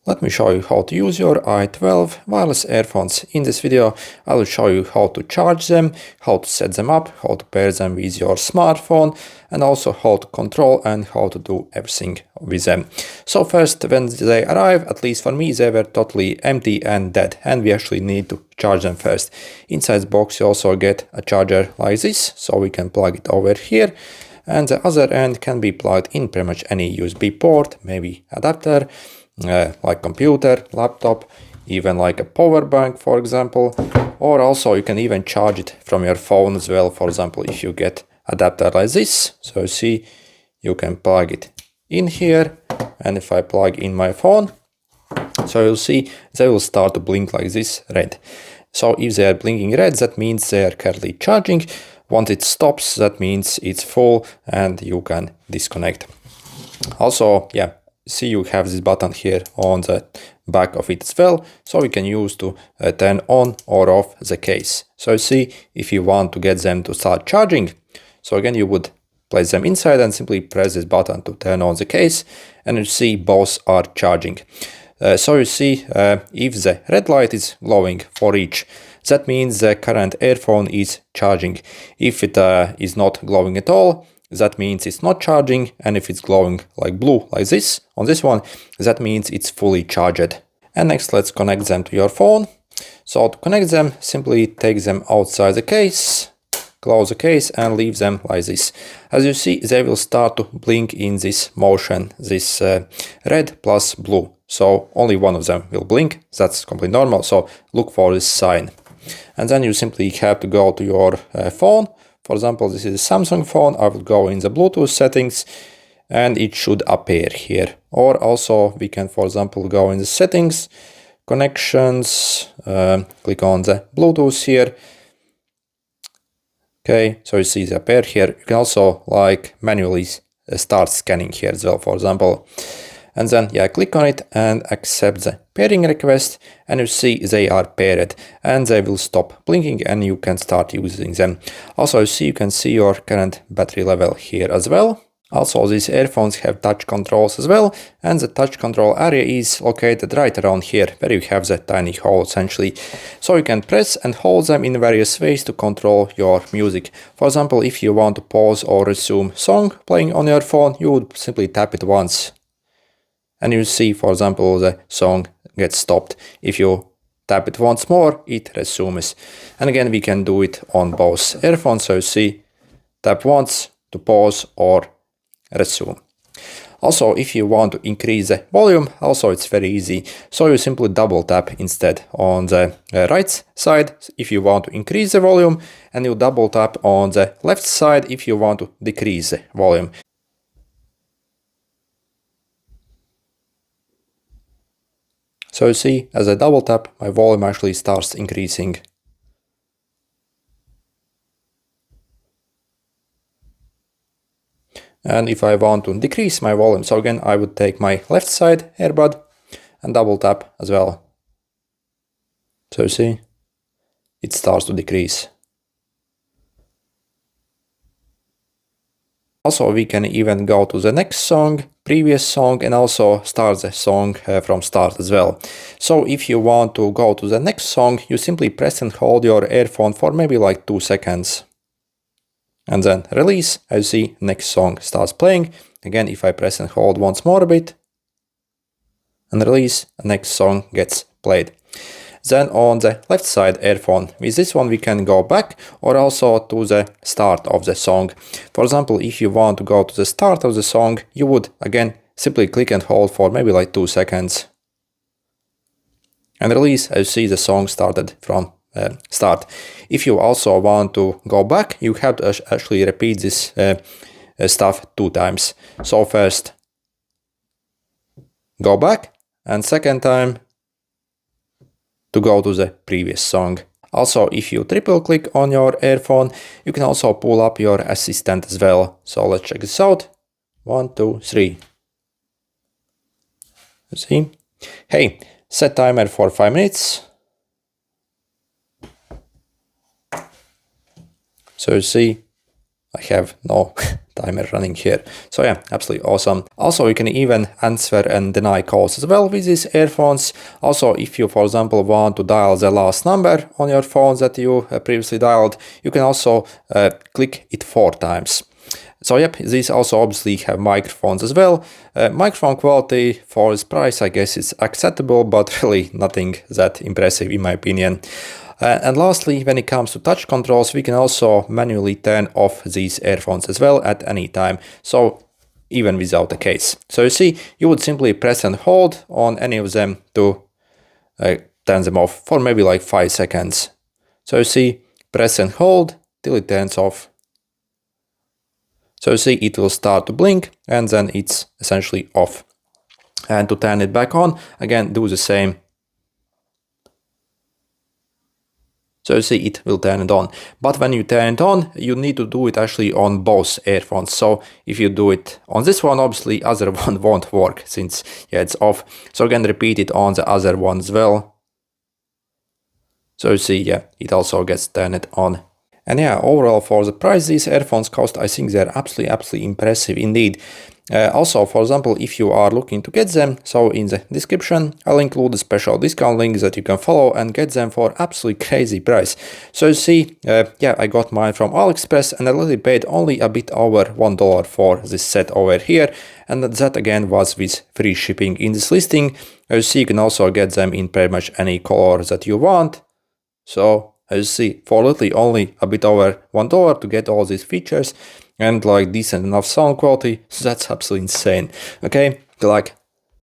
Let me show you how to use your i12 wireless earphones. In this video, I will show you how to charge them, how to set them up, how to pair them with your smartphone, and also how to control and how to do everything with them. So first, when they arrive, at least for me, they were totally empty and dead, and we actually need to charge them first. Inside the box, you also get a charger like this, so we can plug it over here. And the other end can be plugged in pretty much any USB port, maybe adapter, like computer, laptop, even like a power bank, for example, or also you can even charge it from your phone as well. For example, if you get adapter like this, so you see, you can plug it in here, and if I plug in my phone, so you'll see they will start to blink like this red. So if they are blinking red, that means they are currently charging. Once it stops, that means it's full and you can disconnect. Also, yeah, see, you have this button here on the back of it as well, so we can use to turn on or off the case. So you see, if you want to get them to start charging, so again you would place them inside and simply press this button to turn on the case, and you see both are charging. So you see, if the red light is glowing for each, that means the current earphone is charging. If it is not glowing at all, that means it's not charging, and if it's glowing like blue like this on this one, that means it's fully charged. And next, let's connect them to your phone. So to connect them, simply take them outside the case, close the case and leave them like this. As you see, they will start to blink in this motion, this red plus blue. So only one of them will blink. That's completely normal, so look for this sign. And then you simply have to go to your phone. For example, this is a Samsung phone. I will go in the Bluetooth settings and it should appear here. Or also we can, for example, go in the settings, connections, click on the Bluetooth here. Okay, so you see it appear here. You can also like manually start scanning here as well, for example. And then, yeah, click on it and accept the pairing request, and you see they are paired and they will stop blinking and you can start using them. Also, you can see your current battery level here as well. Also, these earphones have touch controls as well, and the touch control area is located right around here, where you have the tiny hole essentially. So you can press and hold them in various ways to control your music. For example, if you want to pause or resume song playing on your phone, you would simply tap it once. And you see, for example, the song gets stopped. If you tap it once more, it resumes. And again, we can do it on both earphones. So you see, tap once to pause or resume. Also, if you want to increase the volume, also it's very easy. So you simply double tap instead on the right side if you want to increase the volume, and you double tap on the left side if you want to decrease the volume. So you see, as I double tap, my volume actually starts increasing. And if I want to decrease my volume, so again, I would take my left side earbud and double tap as well. So you see, it starts to decrease. Also, we can even go to the next song, previous song, and also start the song from start as well. So if you want to go to the next song, you simply press and hold your earphone for maybe like 2 seconds. And then release, as you see, next song starts playing. Again, if I press and hold once more a bit, and release, the next song gets played. Then on the left side earphone, with this one we can go back or also to the start of the song. For example, if you want to go to the start of the song, you would again simply click and hold for maybe like 2 seconds. And release, as you see, the song started from start. If you also want to go back, you have to actually repeat this stuff 2 times. So first, go back, and second time, to go to the previous song. Also, if you triple click on your earphone, you can also pull up your assistant as well. So let's check this out. 1, 2, 3. You see? Hey, set timer for 5 minutes. So you see, I have no timer running here. So yeah, absolutely awesome. Also, you can even answer and deny calls as well with these earphones. Also, if you, for example, want to dial the last number on your phone that you previously dialed, you can also click it 4 times. So yep, these also obviously have microphones as well. Microphone quality for this price, I guess, is acceptable, but really nothing that impressive in my opinion. And lastly, when it comes to touch controls, we can also manually turn off these earphones as well at any time. So even without a case. So you see, you would simply press and hold on any of them to turn them off for maybe like 5 seconds. So you see, press and hold till it turns off. So you see, it will start to blink and then it's essentially off. And to turn it back on, again, do the same. So you see, it will turn it on. But when you turn it on, you need to do it actually on both earphones. So if you do it on this one, obviously other one won't work since yeah, it's off. So again, repeat it on the other one as well. So you see, yeah, it also gets turned on. And yeah, overall for the price these earphones cost, I think they're absolutely impressive indeed. Also, for example, if you are looking to get them, so in the description, I'll include a special discount link that you can follow and get them for absolutely crazy price. So you see, yeah, I got mine from AliExpress and I literally paid only a bit over $1 for this set over here. And that again was with free shipping in this listing. As you see, you can also get them in pretty much any color that you want. So as you see, for literally only a bit over $1 to get all these features and like decent enough sound quality, so that's absolutely insane. Okay, like